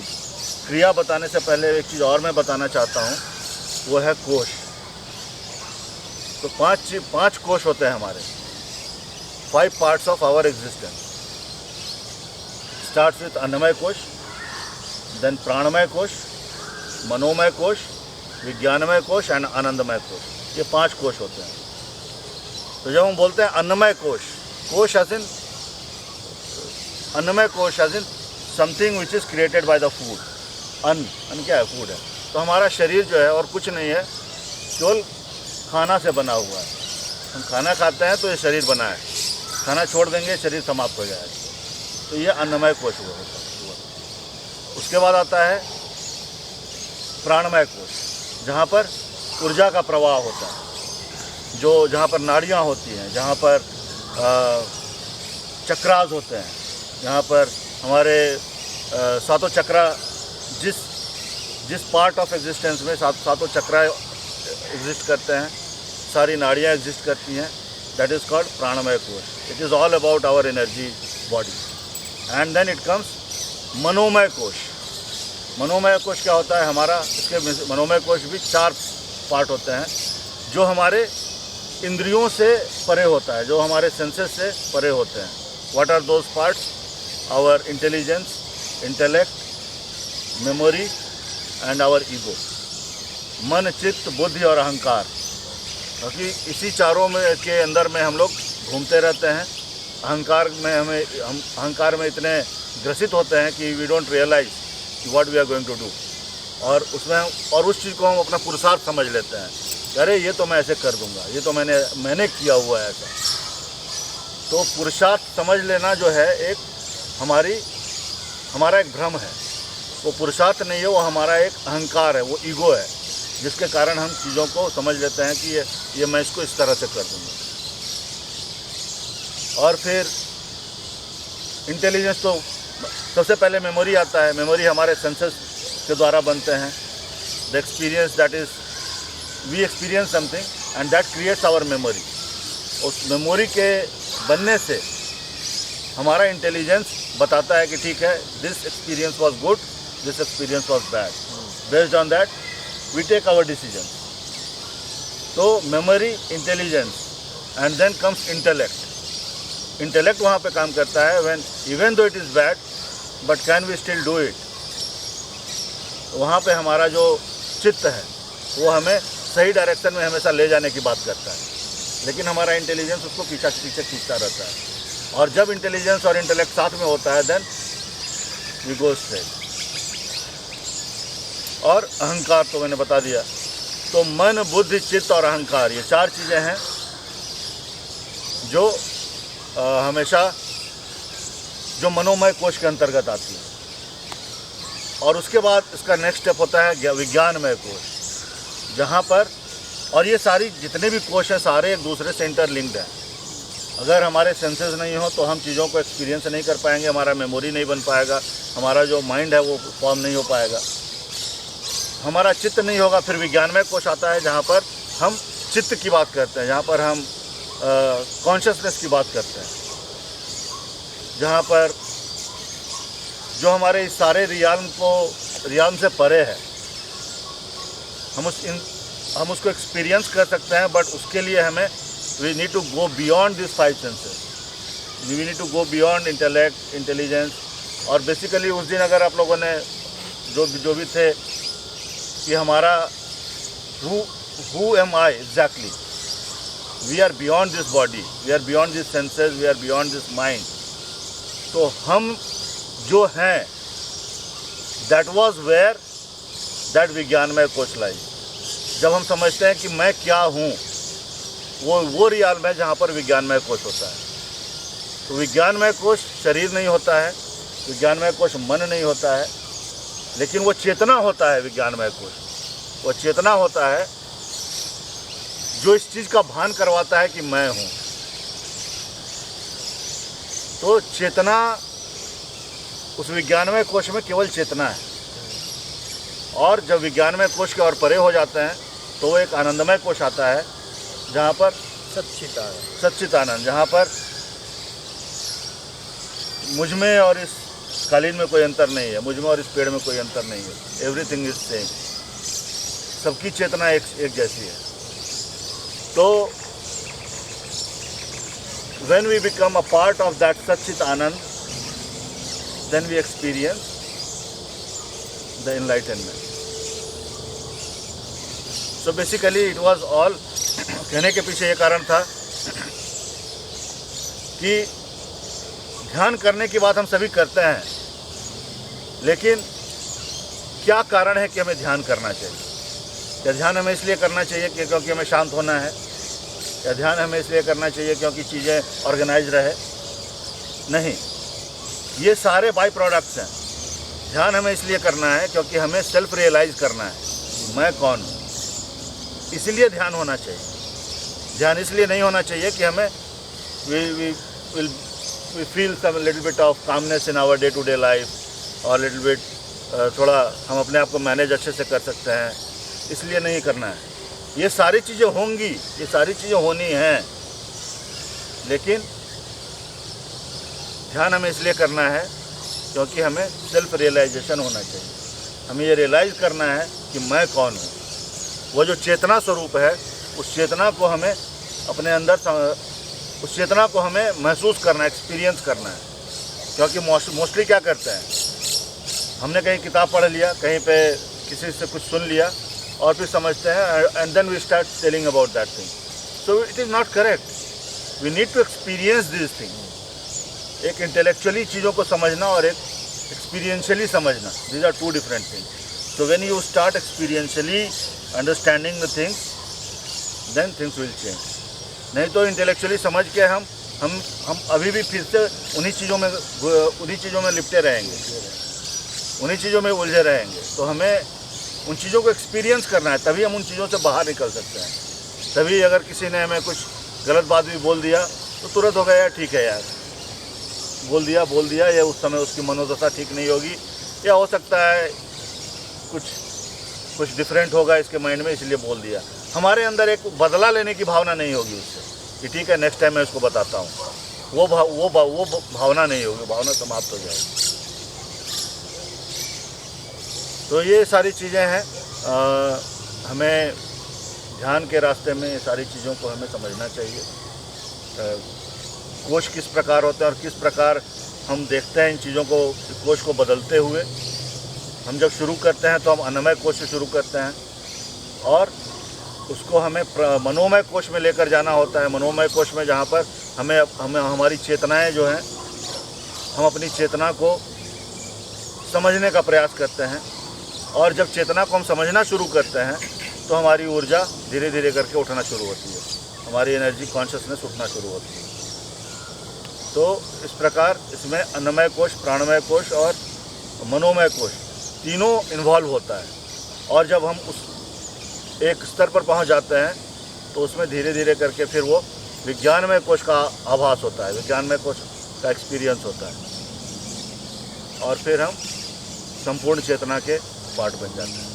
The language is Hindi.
क्रिया बताने से पहले एक चीज़ और मैं बताना चाहता हूँ, वो है कोश। तो पांच कोश होते हैं हमारे, 5 parts of our existence. Starts with annamaya kosha, then प्राणमय कोश, मनोमय कोश, विज्ञानमय कोश एंड आनंदमय कोश। ये 5 कोश होते हैं। तो जब हम बोलते हैं अन्नमय कोश, कोश एज इन अन्नमय कोश as in something which is created by the food. अन्न क्या है? फूड है। तो हमारा शरीर जो है और कुछ नहीं है, केवल खाना से बना हुआ है। हम खाना खाते हैं तो ये शरीर बना है, खाना छोड़ देंगे शरीर समाप्त हो जाएगा। तो ये अन्नमय कोश हुआ होता है। उसके बाद आता है प्राणमय कोश, जहाँ पर ऊर्जा का प्रवाह होता है, जहाँ पर नाड़ियाँ होती हैं, जहाँ पर चक्रास होते हैं, जहाँ पर हमारे सातों चक्रा, जिस पार्ट ऑफ एग्जिस्टेंस में सातों चक्रा एग्जिस्ट करते हैं, सारी नाड़ियाँ एग्जिस्ट करती हैं, that is called pranamaya kosha. It is all about our energy body. And then it comes manomaya kosha. मनोमय कोश क्या होता है हमारा? इसके मनोमय कोश भी 4 पार्ट होते हैं, जो हमारे इंद्रियों से परे होता है, जो हमारे सेंसेस से परे होते हैं। What are those parts? Our intelligence, intellect, memory and our ego. मन, चित्त, बुद्धि और अहंकार। क्योंकि इसी चारों में के अंदर में हम लोग घूमते रहते हैं। अहंकार में इतने ग्रसित होते हैं कि we don't realise what we are going to do, और उस चीज़ को हम अपना पुरुषार्थ समझ लेते हैं। अरे ये तो मैं ऐसे कर दूंगा, ये तो मैंने किया हुआ है ऐसा। तो पुरुषार्थ समझ लेना जो है एक हमारा एक भ्रम है। वो पुरुषार्थ नहीं है, वो हमारा एक अहंकार है, वो ईगो है, जिसके कारण हम चीज़ों को समझ लेते हैं कि ये मैं इसको इस तरह से कर दूंगा। और फिर इंटेलिजेंस, तो सबसे पहले मेमोरी आता है। मेमोरी हमारे सेंसेस के द्वारा बनते हैं। The experience, that is we experience something and that creates our memory. उस मेमोरी के बनने से हमारा इंटेलिजेंस बताता है कि ठीक है, this experience was good, this experience was bad. Based on that we take our decision. तो memory, intelligence and then comes intellect. Intellect वहाँ पे काम करता है when even though it is bad but can we still do it. वहाँ पे हमारा जो चित्त है वो हमें सही डायरेक्शन में हमेशा ले जाने की बात करता है, लेकिन हमारा इंटेलिजेंस उसको पीछे खींचता रहता है। और जब इंटेलिजेंस और इंटेलेक्ट साथ में होता है देन वी गो स्ट्रेट। और अहंकार तो मैंने बता दिया। तो मन, बुद्धि, चित्त और अहंकार, ये 4 चीज़ें हैं जो हमेशा जो मनोमय कोश के अंतर्गत आती है। और उसके बाद इसका नेक्स्ट स्टेप होता है विज्ञानमय कोश, जहाँ पर, और ये सारी जितने भी कोश हैं सारे एक दूसरे से इंटरलिंक्ड हैं। अगर हमारे सेंसेस नहीं हो तो हम चीज़ों को एक्सपीरियंस नहीं कर पाएंगे, हमारा मेमोरी नहीं बन पाएगा, हमारा जो माइंड है वो फॉर्म नहीं हो पाएगा, हमारा चित्त नहीं होगा। फिर विज्ञानमय कोश आता है, जहाँ पर हम चित्त की बात करते हैं, जहाँ पर हम कॉन्शियसनेस की बात करते हैं, जहाँ पर जो हमारे इस सारे रियाल्म से परे है। हम उसको एक्सपीरियंस कर सकते हैं, बट उसके लिए हमें we need to go beyond this 5 senses. We need to go beyond intellect, intelligence. और बेसिकली उस दिन अगर आप लोगों ने जो भी थे कि हमारा who am I exactly, we are beyond this body, we are beyond this senses, we are beyond this mind. तो हम जो हैं, दैट वॉज वेयर दैट विज्ञानमय कोश लाई। जब हम समझते हैं कि मैं क्या हूँ, वो रियाल्म है जहाँ पर विज्ञानमय कोश होता है। तो विज्ञानमय कोश शरीर नहीं होता है, विज्ञानमय कोश मन नहीं होता है, लेकिन वो चेतना होता है। विज्ञानमय कोश वो चेतना होता है जो इस चीज़ का भान करवाता है कि मैं हूँ। तो चेतना, उस विज्ञानमय कोश में केवल चेतना है। और जब विज्ञानमय कोश के और परे हो जाते हैं तो वो एक आनंदमय कोश आता है, जहाँ पर सच्चिदानंद, जहाँ पर मुझ में और इस कालीन में कोई अंतर नहीं है, मुझ में और इस पेड़ में कोई अंतर नहीं है। एवरीथिंग इज सेम, सबकी चेतना एक जैसी है। तो when we become a part of that Satchit Anand, then we experience the enlightenment. So basically it was all कहने के पीछे ये कारण था कि ध्यान करने की बात हम सभी करते हैं, लेकिन क्या कारण है कि हमें ध्यान करना चाहिए? क्या ध्यान हमें इसलिए करना चाहिए कि क्योंकि हमें शांत होना है? या ध्यान हमें इसलिए करना चाहिए क्योंकि चीज़ें ऑर्गेनाइज रहे? नहीं, ये सारे बाई प्रोडक्ट्स हैं। ध्यान हमें इसलिए करना है क्योंकि हमें सेल्फ रियलाइज़ करना है, मैं कौन हूँ, इसलिए ध्यान होना चाहिए। ध्यान इसलिए नहीं होना चाहिए कि हमें we feel some little bit of calmness in our day to day life और little bit थोड़ा हम अपने आप को मैनेज अच्छे से कर सकते हैं, इसलिए नहीं करना है। ये सारी चीज़ें होंगी, ये सारी चीज़ें होनी हैं, लेकिन ध्यान हमें इसलिए करना है क्योंकि हमें सेल्फ रियलाइजेशन होना चाहिए। हमें ये रियलाइज़ करना है कि मैं कौन हूँ। वो जो चेतना स्वरूप है, उस चेतना को हमें अपने अंदर, उस चेतना को हमें महसूस करना है, एक्सपीरियंस करना है। क्योंकि मोस्टली क्या करते हैं, हमने कहीं किताब पढ़ लिया, कहीं पे किसी से कुछ सुन लिया और फिर समझते हैं, and then we start telling about that thing. So it is not correct. We need to experience this thing. एक इंटेलेक्चुअली चीज़ों को समझना और एक एक्सपीरियंशियली समझना, these are two different things. So when you start experientially understanding the things, then things will change. नहीं तो इंटेलेक्चुअली समझ के हम अभी भी फिर से उन्हीं चीज़ों में लिपटे रहेंगे, उन्हीं चीज़ों में उलझे रहेंगे। तो हमें उन चीज़ों को एक्सपीरियंस करना है, तभी हम उन चीज़ों से बाहर निकल सकते हैं। तभी अगर किसी ने हमें कुछ गलत बात भी बोल दिया तो तुरंत हो गया, यार ठीक है यार, बोल दिया, या उस समय उसकी मनोदशा ठीक नहीं होगी, या हो सकता है कुछ डिफरेंट होगा इसके माइंड में, इसलिए बोल दिया। हमारे अंदर एक बदला लेने की भावना नहीं होगी उससे कि ठीक है नेक्स्ट टाइम मैं उसको बताता हूँ। वो भावना नहीं होगी, भावना समाप्त हो जाएगी। तो ये सारी चीज़ें हैं, हमें ध्यान के रास्ते में ये सारी चीज़ों को हमें समझना चाहिए। कोश किस प्रकार होते हैं और किस प्रकार हम देखते हैं इन चीज़ों को, कोश को बदलते हुए। हम जब शुरू करते हैं तो हम अन्नमय कोश से शुरू करते हैं और उसको हमें मनोमय कोश में लेकर जाना होता है। मनोमय कोश में जहाँ पर हमें हमारी चेतनाएं जो हैं, हम अपनी चेतना को समझने का प्रयास करते हैं। और जब चेतना को हम समझना शुरू करते हैं तो हमारी ऊर्जा धीरे धीरे करके उठना शुरू होती है, हमारी एनर्जी कॉन्शियसनेस उठना शुरू होती है। तो इस प्रकार इसमें अन्नमय कोश, प्राणमय कोश और मनोमय कोश तीनों इन्वॉल्व होता है। और जब हम उस एक स्तर पर पहुंच जाते हैं तो उसमें धीरे धीरे करके फिर वो विज्ञानमय कोश का आभास होता है, विज्ञानमय कोश का एक्सपीरियंस होता है, और फिर हम संपूर्ण चेतना के पार्ट बन जाते हैं।